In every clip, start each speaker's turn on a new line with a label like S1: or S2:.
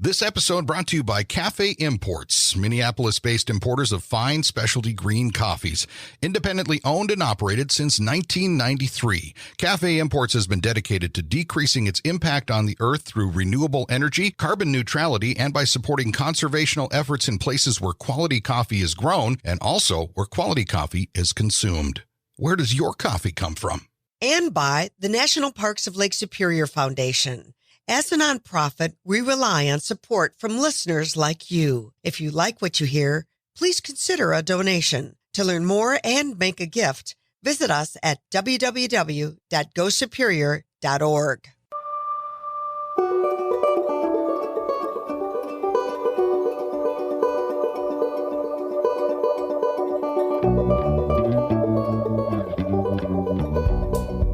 S1: This episode brought to you by Cafe Imports, Minneapolis-based importers of fine specialty green coffees. Independently owned and operated since 1993, Cafe Imports has been dedicated to decreasing its impact on the earth through renewable energy, carbon neutrality, and by supporting conservational efforts in places where quality coffee is grown and also where quality coffee is consumed. Where does your coffee come from?
S2: And by the National Parks of Lake Superior Foundation. As a nonprofit, we rely on support from listeners like you. If you like what you hear, please consider a donation. To learn more and make a gift, visit us at www.gosuperior.org.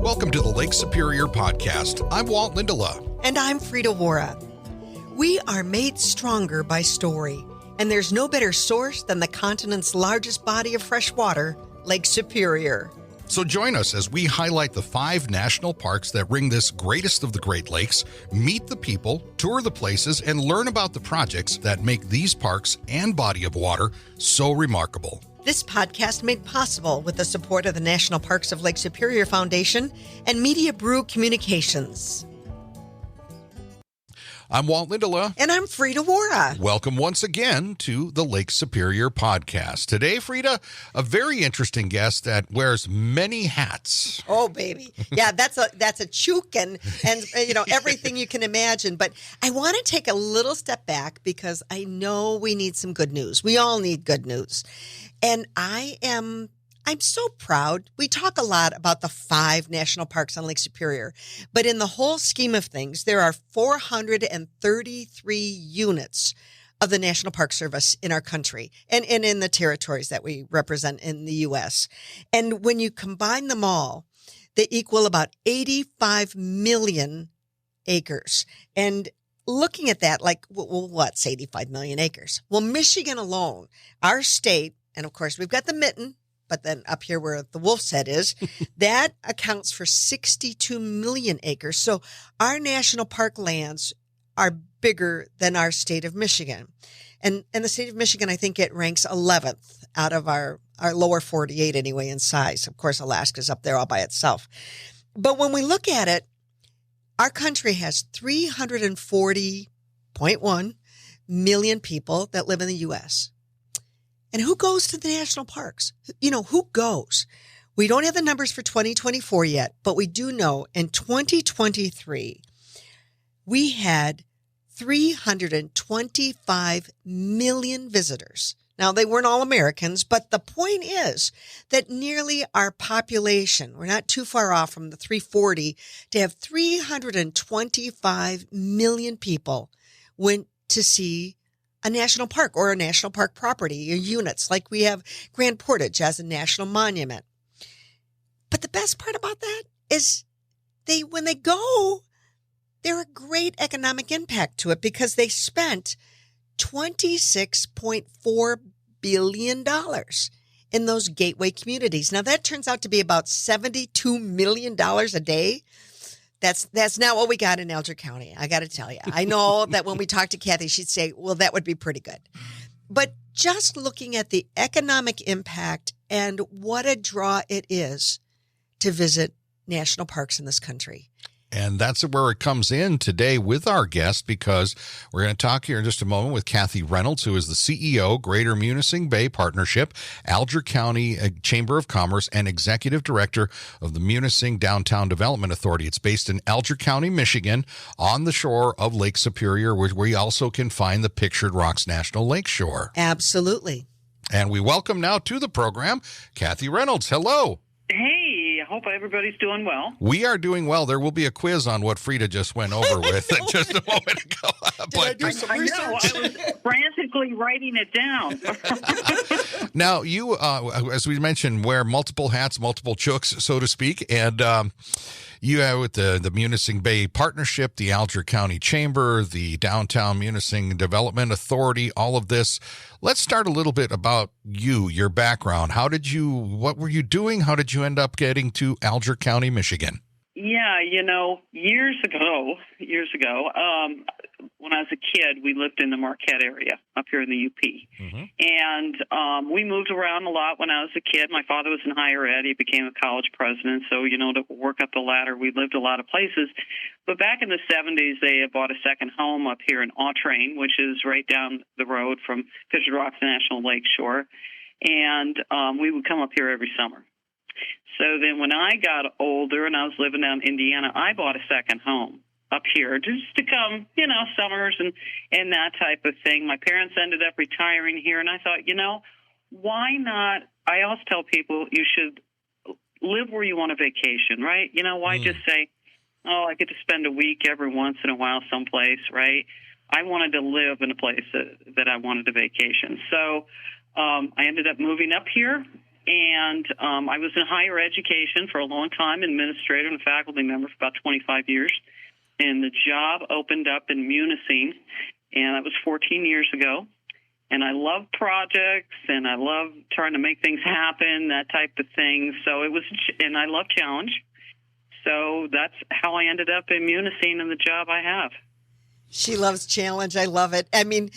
S1: Welcome to the Lake Superior Podcast. I'm Walt Lindala.
S2: And I'm Frida Waara. We are made stronger by story, and there's no better source than the continent's largest body of fresh water, Lake Superior.
S1: So join us as we highlight the 5 national parks that ring this greatest of the Great Lakes, meet the people, tour the places, and learn about the projects that make these parks and body of water so remarkable.
S2: This podcast made possible with the support of the National Parks of Lake Superior Foundation and Media Brew Communications.
S1: I'm Walt Lindala.
S2: And I'm Frida Waara.
S1: Welcome once again to the Lake Superior Podcast. Today, Frida, a very interesting guest that wears many hats.
S2: Oh, baby. Yeah, that's a chook and everything you can imagine. But I want to take a little step back because I know we need some good news. We all need good news. And I'm so proud. We talk a lot about the 5 national parks on Lake Superior, but in the whole scheme of things, there are 433 units of the National Park Service in our country and in the territories that we represent in the U.S. And when you combine them all, they equal about 85 million acres. And looking at that, like, well, what's 85 million acres? Well, Michigan alone, our state, and of course, we've got the mitten, but then up here where the wolf's head is, that accounts for 62 million acres. So our national park lands are bigger than our state of Michigan. And the state of Michigan, I think it ranks 11th out of our lower 48 anyway in size. Of course, Alaska's up there all by itself. But when we look at it, our country has 340.1 million people that live in the U.S., and who goes to the national parks? Who goes? We don't have the numbers for 2024 yet, but we do know in 2023, we had 325 million visitors. Now, they weren't all Americans, but the point is that nearly our population, we're not too far off from the 340, to have 325 million people went to see a national park or a national park property or units, like we have Grand Portage as a national monument. But the best part about that is when they go, they're a great economic impact to it because they spent $26.4 billion in those gateway communities. Now that turns out to be about $72 million a day. That's not what we got in Alger County. I got to tell you. I know that when we talked to Kathy, she'd say, well, that would be pretty good. But just looking at the economic impact and what a draw it is to visit national parks in this country.
S1: And that's where it comes in today with our guest, because we're going to talk here in just a moment with Kathy Reynolds, who is the CEO, Greater Munising Bay Partnership, Alger County Chamber of Commerce, and Executive Director of the Munising Downtown Development Authority. It's based in Alger County, Michigan, on the shore of Lake Superior, where we also can find the Pictured Rocks National Lakeshore.
S2: Absolutely.
S1: And we welcome now to the program, Kathy Reynolds. Hello.
S3: Hey, I hope everybody's doing well.
S1: We are doing well. There will be a quiz on what Frida just went over with just a moment ago.
S2: I do some research?
S3: I was frantically writing it down.
S1: Now, you, as we mentioned, wear multiple hats, multiple chooks, so to speak, and you have with the Munising Bay Partnership, the Alger County Chamber, the Downtown Munising Development Authority, all of this. Let's start a little bit about you, your background. What were you doing? How did you end up getting to Alger County, Michigan?
S3: Yeah, years ago, when I was a kid, we lived in the Marquette area up here in the UP.
S1: Mm-hmm.
S3: And we moved around a lot when I was a kid. My father was in higher ed. He became a college president. So, to work up the ladder, we lived a lot of places. But back in the 70s, they had bought a second home up here in Autrain, which is right down the road from Pictured Rocks National Lakeshore. And we would come up here every summer. So then when I got older and I was living down in Indiana, I bought a second home up here just to come, summers and that type of thing. My parents ended up retiring here, and I thought, why not? I always tell people you should live where you want a vacation, right? Why just say, oh, I get to spend a week every once in a while someplace, right? I wanted to live in a place that I wanted to vacation. So I ended up moving up here. And I was in higher education for a long time, administrator and faculty member for about 25 years. And the job opened up in Munising, and that was 14 years ago. And I love projects, and I love trying to make things happen, that type of thing. So and I love challenge. So that's how I ended up in Munising and the job I have.
S2: She loves challenge. I love it. I mean,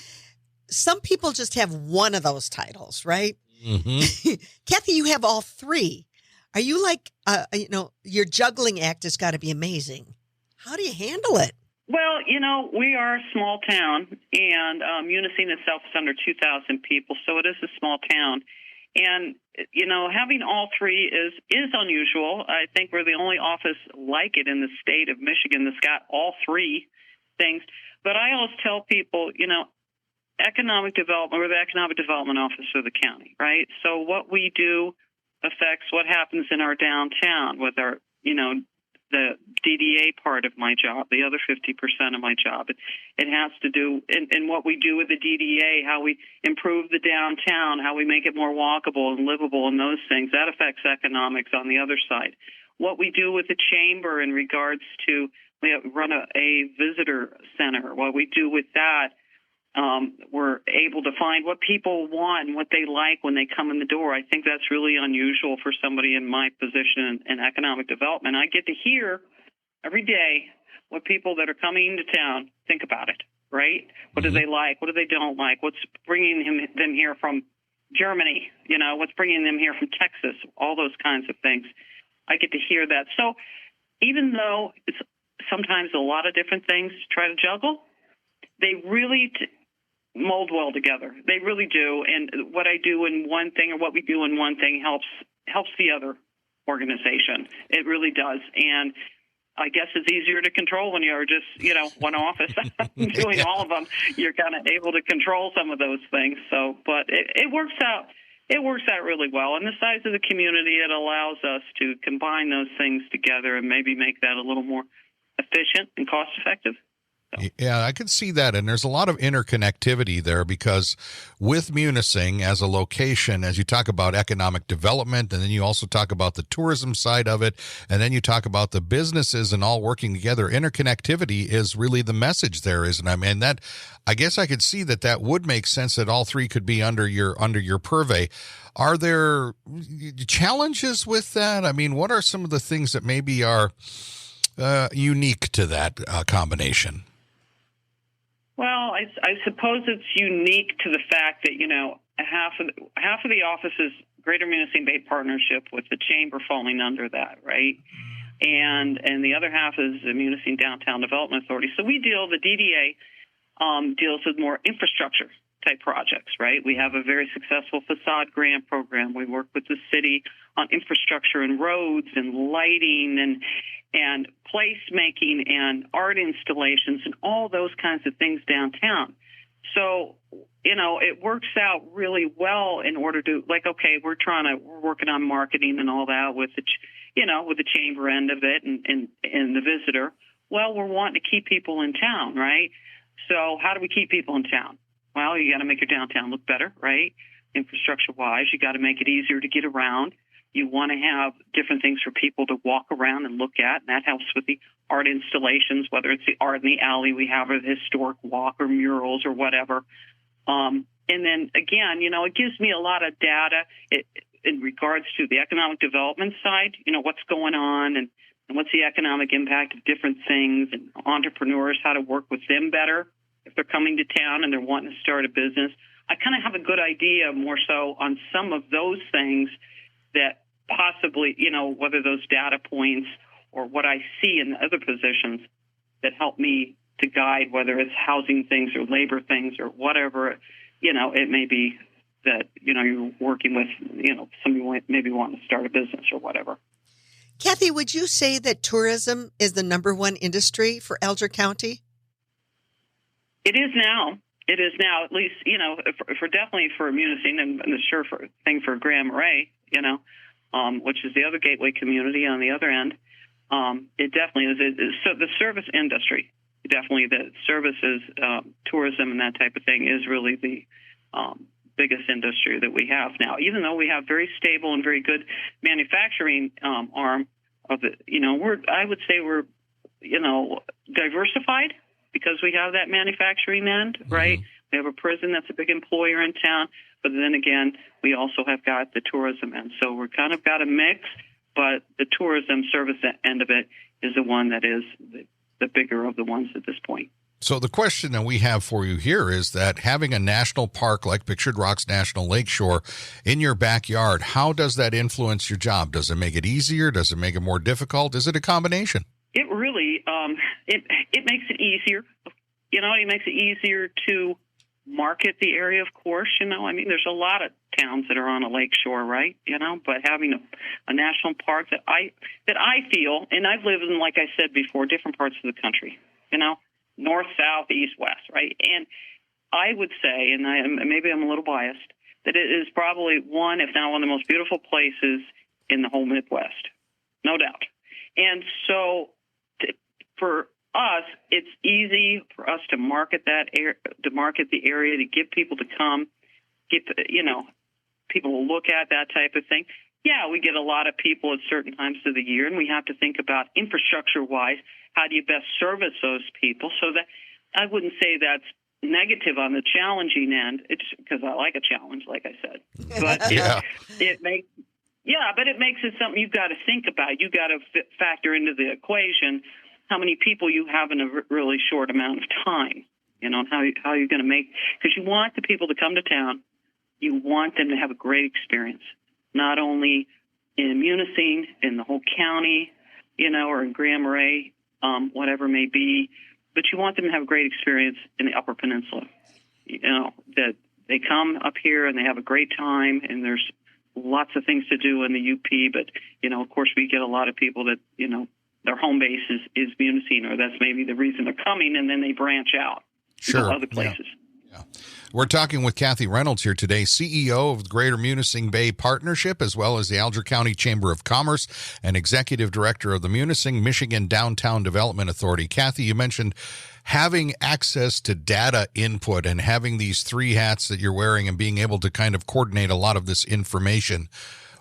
S2: some people just have one of those titles, right?
S1: Mm-hmm.
S2: Kathy, you have all three. Are you like, your juggling act has got to be amazing. How do you handle it?
S3: Well, we are a small town, and Munising itself is under 2,000 people, so it is a small town. And, having all three is unusual. I think we're the only office like it in the state of Michigan that's got all three things. But I always tell people, economic development, we're the economic development office of the county, right? So what we do affects what happens in our downtown with our, the DDA part of my job, the other 50% of my job. It has to do in what we do with the DDA, how we improve the downtown, how we make it more walkable and livable and those things. That affects economics on the other side. What we do with the chamber in regards to, we run a visitor center, what we do with that, we're able to find what people want and what they like when they come in the door. I think that's really unusual for somebody in my position in economic development. I get to hear every day what people that are coming into town think about it, right? What do they like? What do they don't like? What's bringing them here from Germany? What's bringing them here from Texas? All those kinds of things. I get to hear that. So even though it's sometimes a lot of different things to try to juggle, they really mold well together. They really do. And what I do in one thing or what we do in one thing helps the other organization. It really does. And I guess it's easier to control when you're just, one office doing all of them. You're kind of able to control some of those things. So, but it works out. It works out really well. And the size of the community, it allows us to combine those things together and maybe make that a little more efficient and cost effective.
S1: Yeah, I can see that. And there's a lot of interconnectivity there because with Munising as a location, as you talk about economic development, and then you also talk about the tourism side of it, and then you talk about the businesses and all working together, interconnectivity is really the message there, isn't it? I mean, that, I guess I could see that would make sense that all three could be under your purvey. Are there challenges with that? I mean, what are some of the things that maybe are unique to that combination?
S3: Well, I suppose it's unique to the fact that, half of the office is Greater Munising Bay Partnership with the chamber falling under that, right? And the other half is the Munising Downtown Development Authority. So the DDA deals with more infrastructure type projects, right? We have a very successful facade grant program. We work with the city on infrastructure and roads and lighting and placemaking and art installations and all those kinds of things downtown. So, it works out really well in order to, we're working on marketing and all that with the chamber end of it and the visitor. Well, we're wanting to keep people in town, right? So how do we keep people in town? Well, you got to make your downtown look better, right? Infrastructure-wise, you got to make it easier to get around. You want to have different things for people to walk around and look at, and that helps with the art installations, whether it's the art in the alley we have or the historic walk or murals or whatever. And then, again, it gives me a lot of data in regards to the economic development side, what's going on and and what's the economic impact of different things, and entrepreneurs, how to work with them better if they're coming to town and they're wanting to start a business. I kind of have a good idea more so on some of those things that possibly, whether those data points or what I see in the other positions that help me to guide, whether it's housing things or labor things or whatever, it may be that, you're working with, somebody maybe wanting to start a business or whatever.
S2: Kathy, would you say that tourism is the number one industry for Alger County?
S3: It is now. It is now, at least, for definitely for Munising and the sure thing for Grand Marais, which is the other gateway community on the other end. It definitely is. So the service industry, definitely the services, tourism and that type of thing is really the biggest industry that we have now, even though we have very stable and very good manufacturing arm of it. I would say we're, diversified because we have that manufacturing end, right? We have a prison that's a big employer in town, but then again, we also have got the tourism end. So we're kind of got a mix, but the tourism service end of it is the one that is the bigger of the ones at this point.
S1: So the question that we have for you here is that having a national park like Pictured Rocks National Lakeshore in your backyard, how does that influence your job? Does it make it easier? Does it make it more difficult? Is it a combination?
S3: It really, it makes it easier. It makes it easier to market the area, of course. There's a lot of towns that are on a lakeshore, right? But having a national park that I feel, and I've lived in, like I said before, different parts of the country, north, south, east, west, right? And I would say, and maybe I'm a little biased, that it is probably one, if not one of the most beautiful places in the whole Midwest, no doubt. And so for us, it's easy for us to market to market the area, to get people to come, get people to look at that type of thing. Yeah, we get a lot of people at certain times of the year, and we have to think about infrastructure-wise, how do you best service those people? So that I wouldn't say that's negative on the challenging end. It's because I like a challenge, like I said. But it makes it something you've got to think about. You've got to factor into the equation how many people you have in a really short amount of time, and how you're going to make, because you want the people to come to town. You want them to have a great experience, not only in Munising, in the whole county, or in Grand Marais, whatever it may be, but you want them to have a great experience in the Upper Peninsula. That they come up here and they have a great time, and there's lots of things to do in the UP, but, of course, we get a lot of people that, their home base is Munising, or that's maybe the reason they're coming, and then they branch out to other places.
S1: Yeah. We're talking with Kathy Reynolds here today, CEO of the Greater Munising Bay Partnership, as well as the Alger County Chamber of Commerce and Executive Director of the Munising, Michigan Downtown Development Authority. Kathy, you mentioned having access to data input and having these three hats that you're wearing and being able to kind of coordinate a lot of this information.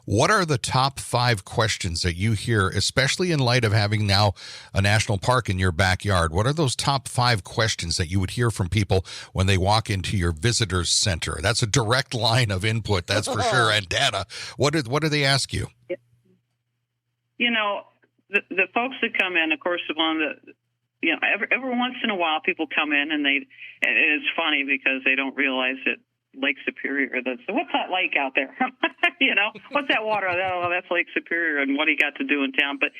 S1: What are the top 5 questions that you hear, especially in light of having now a national park in your backyard? What are those top 5 questions that you would hear from people when they walk into your visitors center? That's a direct line of input, that's for sure, and data. What do they ask you?
S3: The folks that come in, of course, the one that, every once in a while people come in and it's funny because they don't realize that Lake Superior, what's that lake out there? What's that water? Oh, that's Lake Superior, and what do you got to do in town? But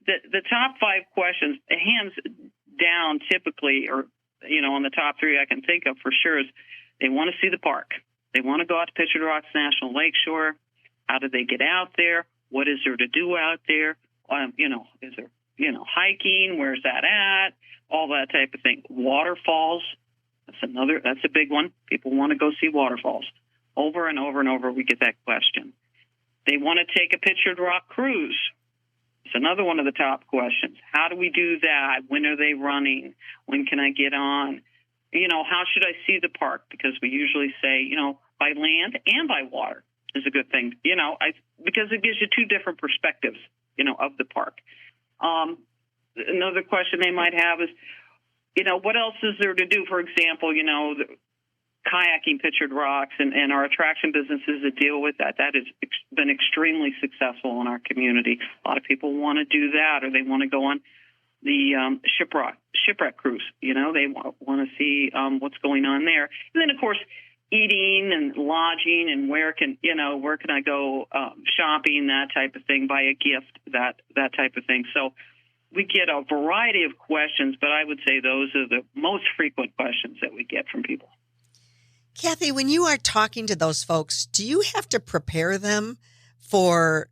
S3: the top 5 questions, hands down, typically, or on the top 3 I can think of for sure, is they want to see the park. They want to go out to Pictured Rocks National Lakeshore. How do they get out there? What is there to do out there? Is there hiking? Where's that at? All that type of thing. Waterfalls. That's a big one. People want to go see waterfalls. Over and over and over, we get that question. They want to take a Pictured Rock cruise. It's another one of the top questions. How do we do that? When are they running? When can I get on? How should I see the park? Because we usually say, by land and by water is a good thing, because it gives you 2 different perspectives, of the park. Another question they might have is, what else is there to do? For example, kayaking Pictured Rocks and our attraction businesses that deal with that. That has been extremely successful in our community. A lot of people want to do that, or they want to go on the shipwreck cruise. You know, they want to see what's going on there. And then, of course, eating and lodging and where can I go shopping, that type of thing, buy a gift, that type of thing. So we get a variety of questions, but I would say those are the most frequent questions that we get from people.
S2: Kathy, when you are talking to those folks, do you have to prepare them for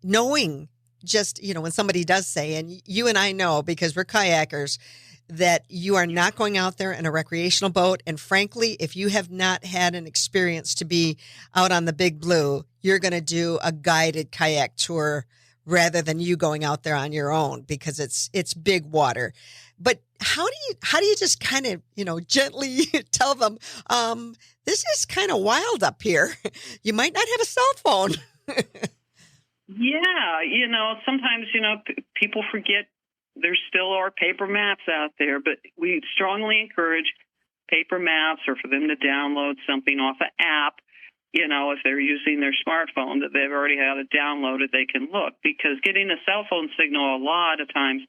S2: knowing just, when somebody does say, and you and I know because we're kayakers, that you are not going out there in a recreational boat. And frankly, if you have not had an experience to be out on the Big Blue, you're going to do a guided kayak tour rather than you going out there on your own because it's big water. But how do you just kind of, gently tell them, this is kind of wild up here. You might not have a cell phone.
S3: Yeah, sometimes, people forget there still are paper maps out there, but we strongly encourage paper maps or for them to download something off an app. If they're using their smartphone that they've already had it downloaded, they can look, because getting a cell phone signal a lot of times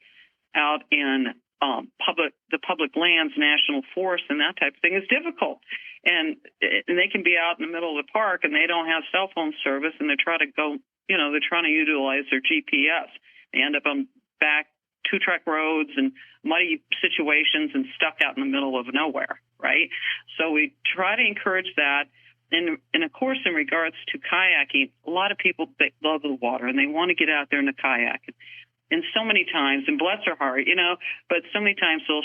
S3: out in the public lands, national forests, and that type of thing is difficult. And they can be out in the middle of the park and they don't have cell phone service, and they're trying to utilize their GPS. They end up on back two-track roads and muddy situations and stuck out in the middle of nowhere, right? So we try to encourage that. And of course, in regards to kayaking, a lot of people, they love the water and they want to get out there in the kayak. And so many times, and bless their heart, but so many times they'll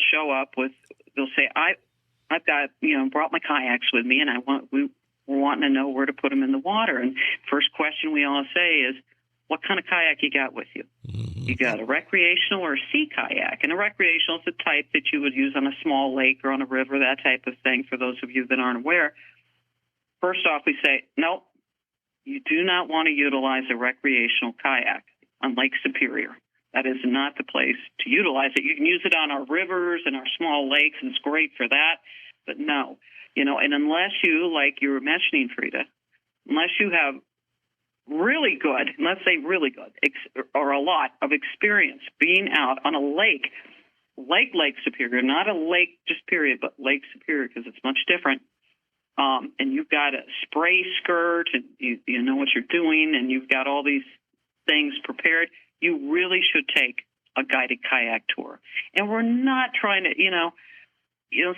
S3: say, I've got, brought my kayaks with me, and we're wanting to know where to put them in the water. And first question we all say is, what kind of kayak you got with you? Mm-hmm. You got a recreational or a sea kayak? And a recreational is the type that you would use on a small lake or on a river, that type of thing, for those of you that aren't aware. First off, we say, no, you do not want to utilize a recreational kayak on Lake Superior. That is not the place to utilize it. You can use it on our rivers and our small lakes, and it's great for that. But no, and unless you, like you were mentioning, Frida, unless you have really good, let's say really good, or a lot of experience being out on a lake, Lake Superior, not a lake just period, but Lake Superior, because it's much different. And you've got a spray skirt, and you know what you're doing, and you've got all these things prepared, you really should take a guided kayak tour. And we're not trying to,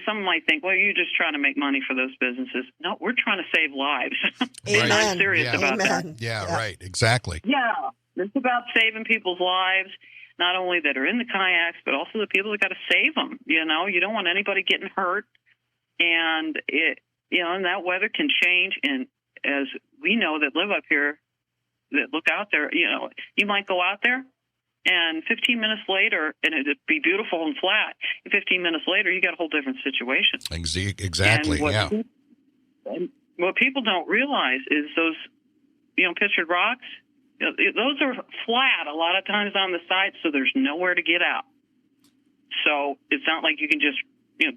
S3: some might think, well, you're just trying to make money for those businesses. No, we're trying to save lives. And I'm serious about that.
S1: Yeah, right, exactly.
S3: Yeah, it's about saving people's lives, not only that are in the kayaks, but also the people that got to save them. You don't want anybody getting hurt. And and that weather can change. And as we know that live up here, that look out there, you might go out there and 15 minutes later, and it'd be beautiful and flat. And 15 minutes later, you got a whole different situation.
S1: Exactly,
S3: and what people don't realize is those, Pictured Rocks, those are flat a lot of times on the side, so there's nowhere to get out. So it's not like you can just,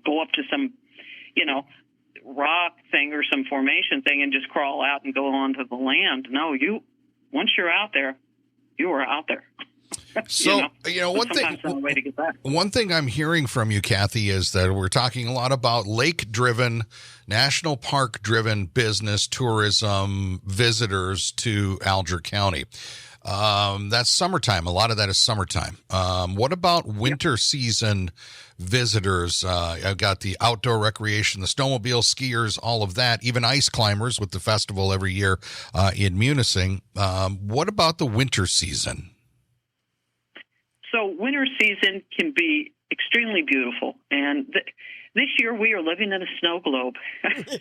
S3: go up to some, rock thing or some formation thing and just crawl out and go onto the land. No, once you're out there, you are out there.
S1: So, one thing I'm hearing from you, Kathy, is that we're talking a lot about lake-driven, national park-driven business, tourism, visitors to Alger County. That's summertime. A lot of that is summertime. What about winter season visitors? I've got the outdoor recreation, the snowmobile, skiers, all of that, even ice climbers with the festival every year in Munising. What about the winter season?
S3: So winter season can be extremely beautiful. And this year we are living in a snow globe,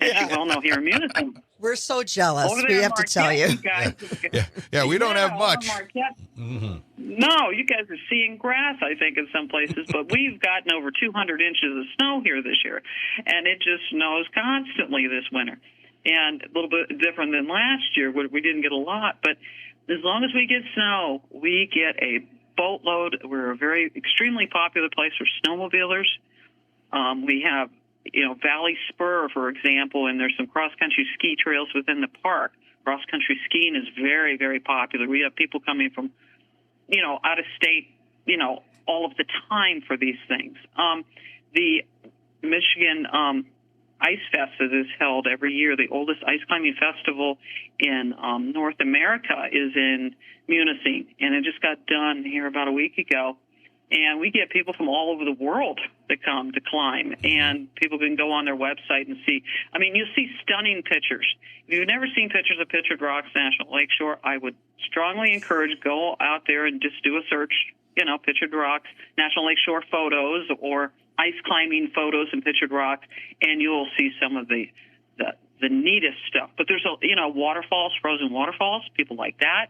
S3: as you all know here in Munising.
S2: We're so jealous, we have to tell you.
S1: We don't have much.
S3: Mm-hmm. No, you guys are seeing grass, I think, in some places, but we've gotten over 200 inches of snow here this year, and it just snows constantly this winter. And a little bit different than last year, we didn't get a lot, but as long as we get snow, we get a boatload. We're a extremely popular place for snowmobilers. We have Valley Spur, for example, and there's some cross-country ski trails within the park. Cross-country skiing is very, very popular. We have people coming from, out of state, all of the time for these things. The Michigan Ice Fest that is held every year, the oldest ice climbing festival in North America, is in Munising, and it just got done here about a week ago. And we get people from all over the world that come to climb, and people can go on their website and see. I mean, you'll see stunning pictures. If you've never seen pictures of Pictured Rocks National Lakeshore, I would strongly encourage go out there and just do a search, Pictured Rocks National Lakeshore photos or ice climbing photos in Pictured Rocks, and you'll see some of the neatest stuff. But there's waterfalls, frozen waterfalls. People like that.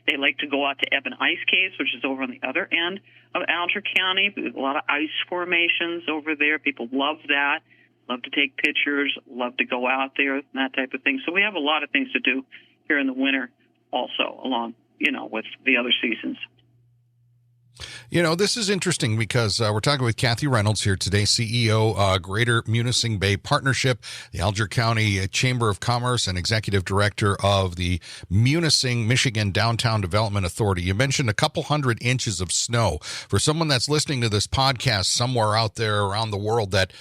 S3: They like to go out to Ebon Ice Caves, which is over on the other end of Alger County. There's a lot of ice formations over there. People love that, love to take pictures, love to go out there, and that type of thing. So we have a lot of things to do here in the winter also, along, with the other seasons.
S1: This is interesting because we're talking with Kathy Reynolds here today, CEO, Greater Munising Bay Partnership, the Alger County Chamber of Commerce, and Executive Director of the Munising, Michigan Downtown Development Authority. You mentioned a couple 100 inches of snow. For someone that's listening to this podcast somewhere out there around the world that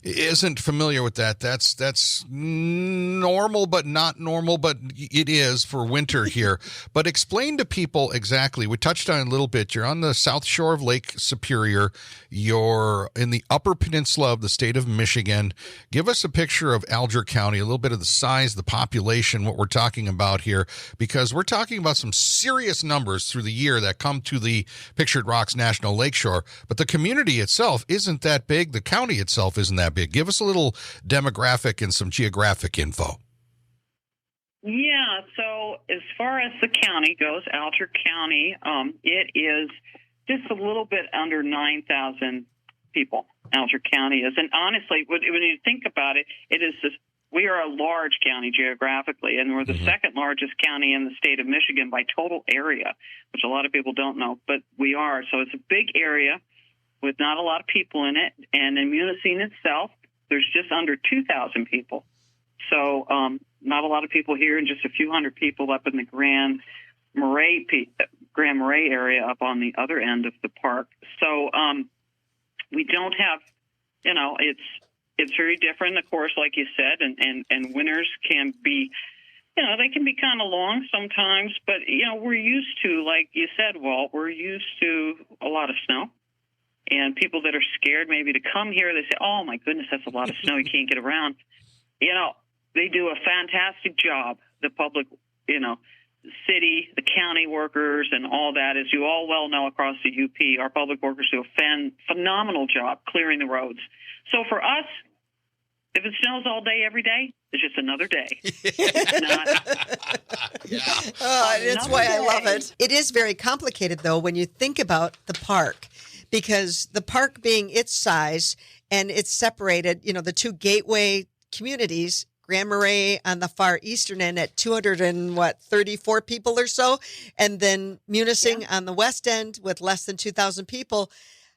S1: isn't familiar with that's normal, but not normal, but it is for winter here. But explain to people exactly. We touched on it a little bit. You're on the south shore of Lake Superior. You're in the upper peninsula of the state of Michigan. Give us a picture of Alger County, a little bit of the size, the population, what we're talking about here, because we're talking about some serious numbers through the year that come to the Pictured Rocks National Lakeshore. But the community itself isn't that big. The county itself isn't that big. Give us a little demographic and some geographic info.
S3: Yeah, so as far as the county goes, Alger County, it is just a little bit under 9,000 people. Alger County is, and honestly, when you think about it, we are a large county geographically, and we're the second largest county in the state of Michigan by total area, which a lot of people don't know, but we are. So it's a big area with not a lot of people in it, and in Munising itself, there's just under 2,000 people. So not a lot of people here, and just a few hundred people up in the Grand Marais area up on the other end of the park. So we don't have, it's very different, of course, like you said, and winters can be, they can be kind of long sometimes, but, we're used to, like you said, Walt, we're used to a lot of snow. And people that are scared maybe to come here, they say, oh, my goodness, that's a lot of snow. You can't get around. They do a fantastic job, the public, city, the county workers and all that. As you all well know across the UP, our public workers do a phenomenal job clearing the roads. So for us, if it snows all day, every day, it's just another day. It's not.
S2: That's why I love it. It is very complicated, though, when you think about the park. Because the park being its size and it's separated, the two gateway communities, Grand Marais on the far eastern end at 34 people or so, and then Munising on the west end with less than 2,000 people.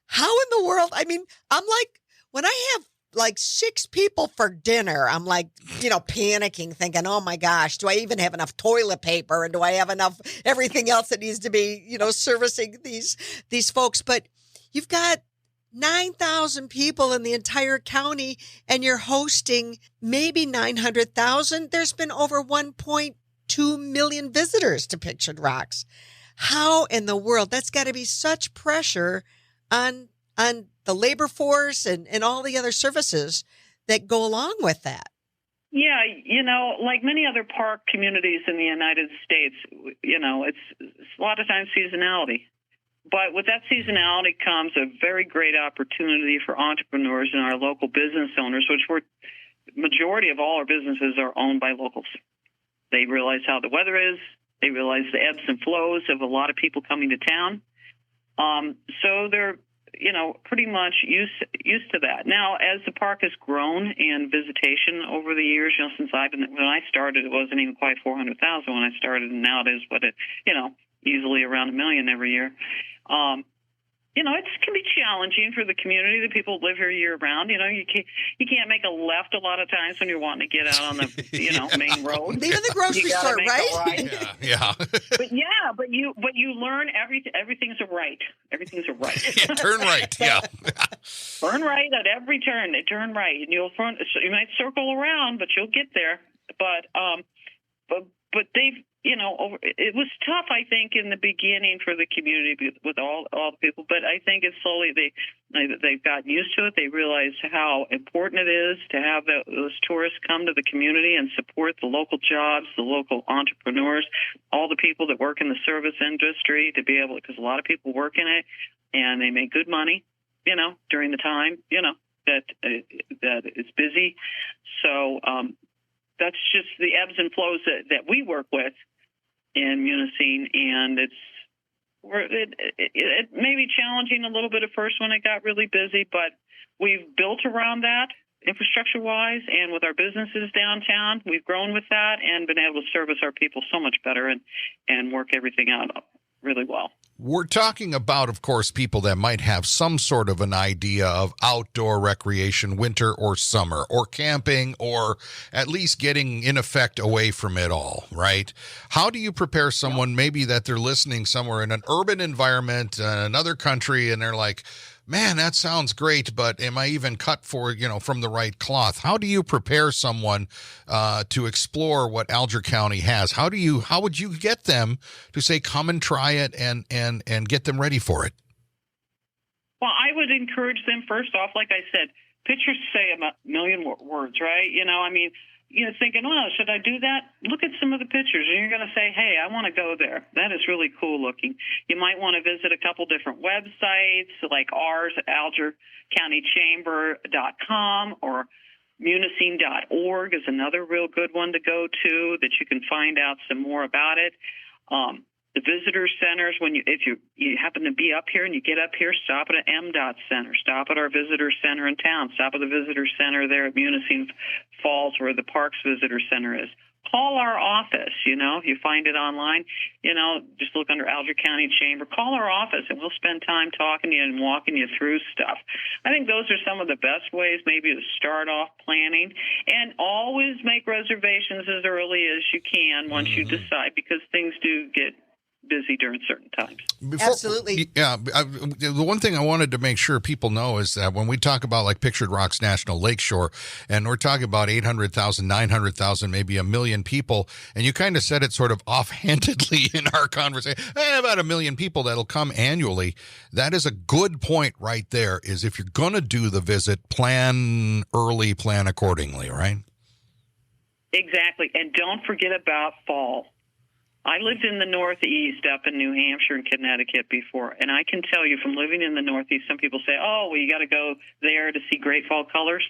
S2: How in the world? I mean, I'm like, when I have like 6 people for dinner, I'm like, panicking, thinking, oh my gosh, do I even have enough toilet paper? And do I have enough everything else that needs to be, servicing these folks? But you've got 9,000 people in the entire county, and you're hosting maybe 900,000. There's been over 1.2 million visitors to Pictured Rocks. How in the world? That's got to be such pressure on the labor force and all the other services that go along with that.
S3: Yeah, like many other park communities in the United States, it's a lot of times seasonality. But with that seasonality comes a very great opportunity for entrepreneurs and our local business owners, which majority of all our businesses are owned by locals. They realize how the weather is. They realize the ebbs and flows of a lot of people coming to town. So they're, pretty much used to that. Now, as the park has grown in visitation over the years, since when I started, it wasn't even quite 400,000 when I started, and now it is, easily around 1 million every year. it can be challenging for the community, the people who live here year round. You can't make a left a lot of times when you're wanting to get out on the main road.
S2: Even the grocery store, right?
S1: Yeah.
S3: But you learn everything's a right. Everything's a right.
S1: Turn right. Yeah.
S3: Turn right at every turn. They turn right, and you might circle around, but you'll get there. But they've. It was tough, I think, in the beginning for the community with all the people. But I think it's slowly they've gotten used to it. They realize how important it is to have those tourists come to the community and support the local jobs, the local entrepreneurs, all the people that work in the service industry to be able, because a lot of people work in it and they make good money, during the time, that it's busy. So that's just the ebbs and flows that we work with in Munising, and it may be challenging a little bit at first when it got really busy, but we've built around that infrastructure-wise, and with our businesses downtown, we've grown with that and been able to service our people so much better and work everything out really well.
S1: We're talking about, of course, people that might have some sort of an idea of outdoor recreation, winter or summer, or camping, or at least getting, in effect, away from it all, right? How do you prepare someone maybe that they're listening somewhere in an urban environment, another country, and they're like, man, that sounds great, but am I even cut for, from the right cloth? How do you prepare someone to explore what Alger County has? How would you get them to say, come and try it and get them ready for it?
S3: Well, I would encourage them, first off, like I said, pictures say a million words, right? Thinking, should I do that? Look at some of the pictures, and you're going to say, hey, I want to go there. That is really cool looking. You might want to visit a couple different websites, like ours at algercountychamber.com, or munising.org is another real good one to go to that you can find out some more about it. The visitor centers, if you happen to be up here and you get up here, stop at an MDOT center. Stop at our visitor center in town. Stop at the visitor center there at Munising Falls where the Parks Visitor Center is. Call our office, if you find it online, just look under Alger County Chamber. Call our office and we'll spend time talking to you and walking you through stuff. I think those are some of the best ways maybe to start off planning, and always make reservations as early as you can once you decide, because things do get busy during certain times.
S2: Absolutely.
S1: Yeah. The one thing I wanted to make sure people know is that when we talk about like Pictured Rocks National Lakeshore, and we're talking about 800,000, 900,000, maybe 1 million people, and you kind of said it sort of offhandedly in our conversation, about 1 million people that'll come annually. That is a good point right there, is if you're going to do the visit, plan early, plan accordingly, right?
S3: Exactly. And don't forget about fall. I lived in the Northeast up in New Hampshire and Connecticut before, and I can tell you from living in the Northeast, some people say, you got to go there to see great fall colors.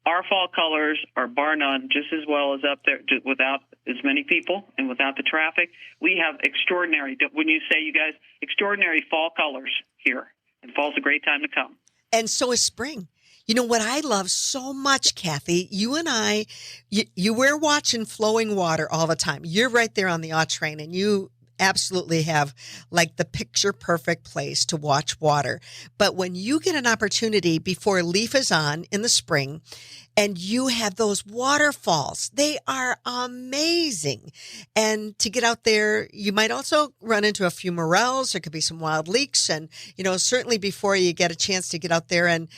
S3: Our fall colors are bar none just as well as up there without as many people and without the traffic. We have extraordinary fall colors here, and fall's a great time to come.
S2: And so is spring. What I love so much, Kathy, you and I, we're watching flowing water all the time. You're right there on the train, and you absolutely have like the picture perfect place to watch water. But when you get an opportunity before leaf is on in the spring, and you have those waterfalls, they are amazing. And to get out there, you might also run into a few morels. There could be some wild leeks. And, certainly before you get a chance to get out there and,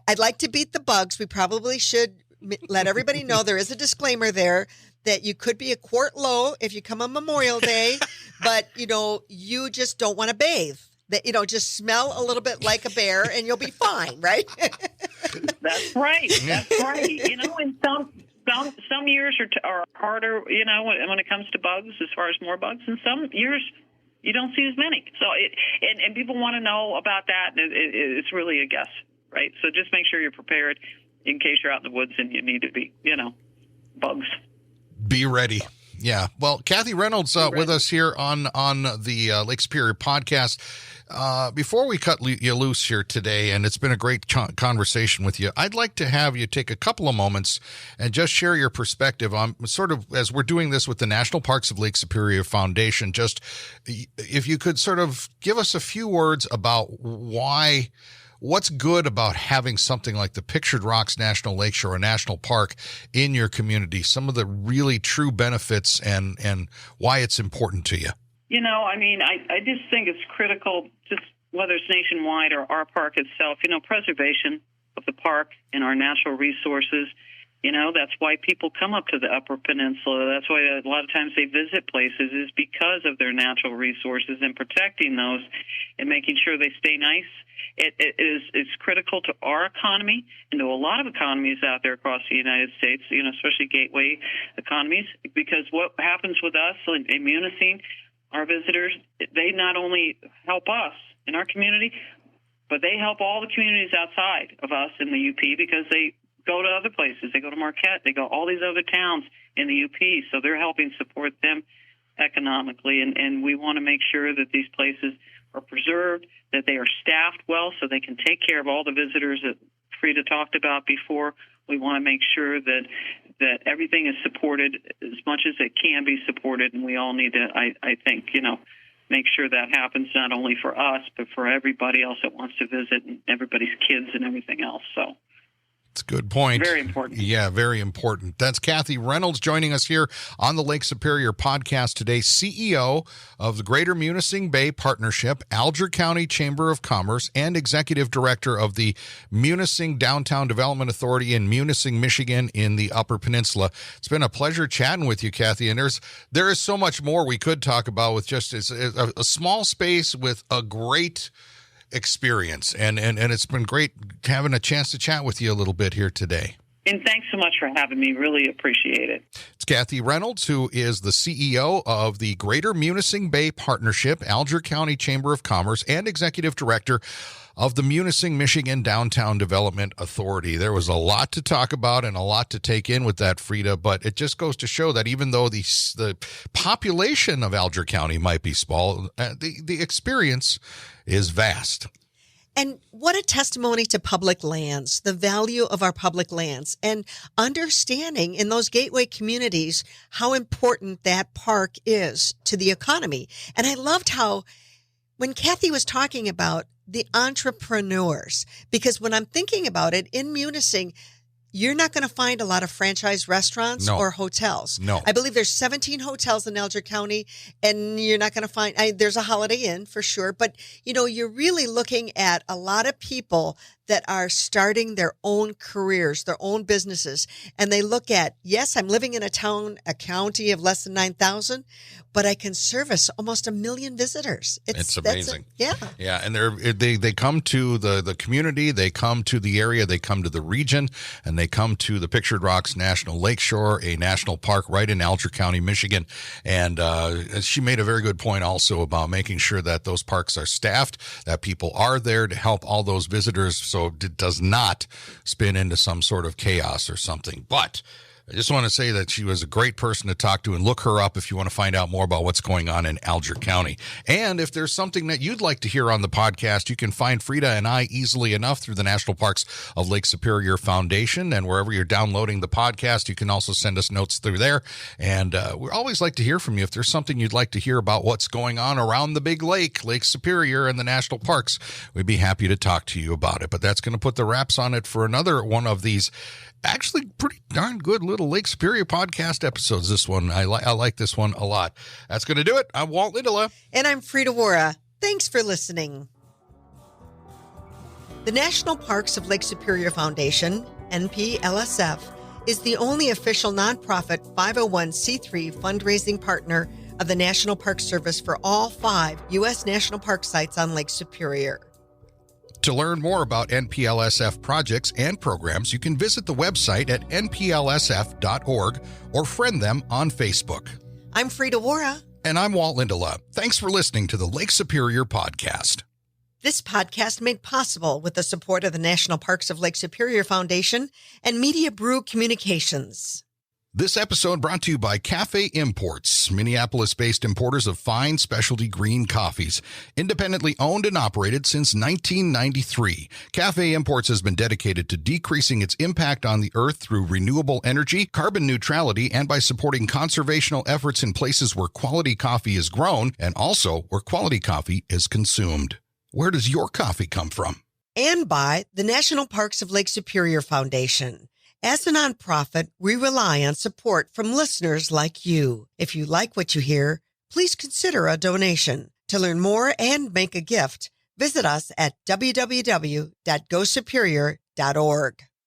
S2: I'd like to beat the bugs. We probably should let everybody know there is a disclaimer there that you could be a quart low if you come on Memorial Day, but, you just don't want to bathe. That, just smell a little bit like a bear and you'll be fine, right?
S3: That's right. That's right. And some years are harder, when it comes to bugs, as far as more bugs, and some years you don't see as many. So and people want to know about that. It's really a guess. Right. So just make sure you're prepared in case you're out in the woods and you need to be, bugs.
S1: Be ready. Yeah. Well, Kathy Reynolds with us here on the Lake Superior podcast. Before we cut you loose here today, and it's been a great conversation with you, I'd like to have you take a couple of moments and just share your perspective on sort of, as we're doing this with the National Parks of Lake Superior Foundation, just if you could sort of give us a few words about what's good about having something like the Pictured Rocks National Lakeshore, a national park in your community, some of the really true benefits and why it's important to you.
S3: I just think it's critical, just whether it's nationwide or our park itself, preservation of the park and our natural resources. That's why people come up to the Upper Peninsula. That's why a lot of times they visit places, is because of their natural resources, and protecting those and making sure they stay nice. It's critical to our economy and to a lot of economies out there across the United States, especially gateway economies, because what happens with us in Munising, our visitors, they not only help us in our community, but they help all the communities outside of us in the UP, because they go to other places. They go to Marquette. They go all these other towns in the UP. So they're helping support them economically. And we want to make sure that these places are preserved, that they are staffed well so they can take care of all the visitors that Frida talked about before. We want to make sure that everything is supported as much as it can be supported. And we all need to, I think, make sure that happens not only for us, but for everybody else that wants to visit, and everybody's kids and everything else. So
S1: It's a good point.
S3: Very important.
S1: Yeah, very important. That's Kathy Reynolds joining us here on the Lake Superior podcast today, CEO of the Greater Munising Bay Partnership, Alger County Chamber of Commerce, and Executive Director of the Munising Downtown Development Authority in Munising, Michigan in the Upper Peninsula. It's been a pleasure chatting with you, Kathy, and there is so much more we could talk about with just a small space with a great experience, and it's been great having a chance to chat with you a little bit here today.
S3: And thanks so much for having me. Really appreciate it.
S1: It's Kathy Reynolds, who is the CEO of the Greater Munising Bay Partnership, Alger County Chamber of Commerce, and Executive Director of the Munising, Michigan Downtown Development Authority. There was a lot to talk about and a lot to take in with that, Frida, but it just goes to show that even though the population of Alger County might be small, the experience is vast.
S2: And what a testimony to public lands, the value of our public lands, and understanding in those gateway communities how important that park is to the economy. And I loved how when Kathy was talking about the entrepreneurs, because when I'm thinking about it, in Munising, you're not going to find a lot of franchise restaurants or hotels.
S1: No.
S2: I believe there's 17 hotels in Alger County, and you're not going to find, there's a Holiday Inn for sure, but you're really looking at a lot of people that are starting their own careers, their own businesses. And they look at, yes, I'm living in a county of less than 9,000, but I can service almost 1 million visitors.
S1: It's amazing.
S2: Yeah.
S1: And they come to the community, they come to the area, they come to the region, and they come to the Pictured Rocks National Lakeshore, a national park right in Alger County, Michigan. And she made a very good point also about making sure that those parks are staffed, that people are there to help all those visitors, so it does not spin into some sort of chaos or something. But I just want to say that she was a great person to talk to, and look her up if you want to find out more about what's going on in Alger County. And if there's something that you'd like to hear on the podcast, you can find Frida and I easily enough through the National Parks of Lake Superior Foundation. And wherever you're downloading the podcast, you can also send us notes through there. And we always like to hear from you. If there's something you'd like to hear about what's going on around the big lake, Lake Superior, and the national parks, we'd be happy to talk to you about it. But that's going to put the wraps on it for another one of these actually pretty darn good little Lake Superior podcast episodes. This one, I like this one a lot. That's going to do it. I'm Walt Lindala.
S2: And I'm Frida Waara. Thanks for listening. The National Parks of Lake Superior Foundation, NPLSF, is the only official nonprofit 501c3 fundraising partner of the National Park Service for all 5 U.S. national park sites on Lake Superior.
S1: To learn more about NPLSF projects and programs, you can visit the website at nplsf.org or friend them on Facebook.
S2: I'm Frida Waara.
S1: And I'm Walt Lindala. Thanks for listening to the Lake Superior podcast.
S2: This podcast made possible with the support of the National Parks of Lake Superior Foundation and Media Brew Communications.
S1: This episode brought to you by Cafe Imports, Minneapolis-based importers of fine specialty green coffees. Independently owned and operated since 1993, Cafe Imports has been dedicated to decreasing its impact on the earth through renewable energy, carbon neutrality, and by supporting conservational efforts in places where quality coffee is grown and also where quality coffee is consumed. Where does your coffee come from?
S2: And by the National Parks of Lake Superior Foundation. As a nonprofit, we rely on support from listeners like you. If you like what you hear, please consider a donation. To learn more and make a gift, visit us at www.gosuperior.org.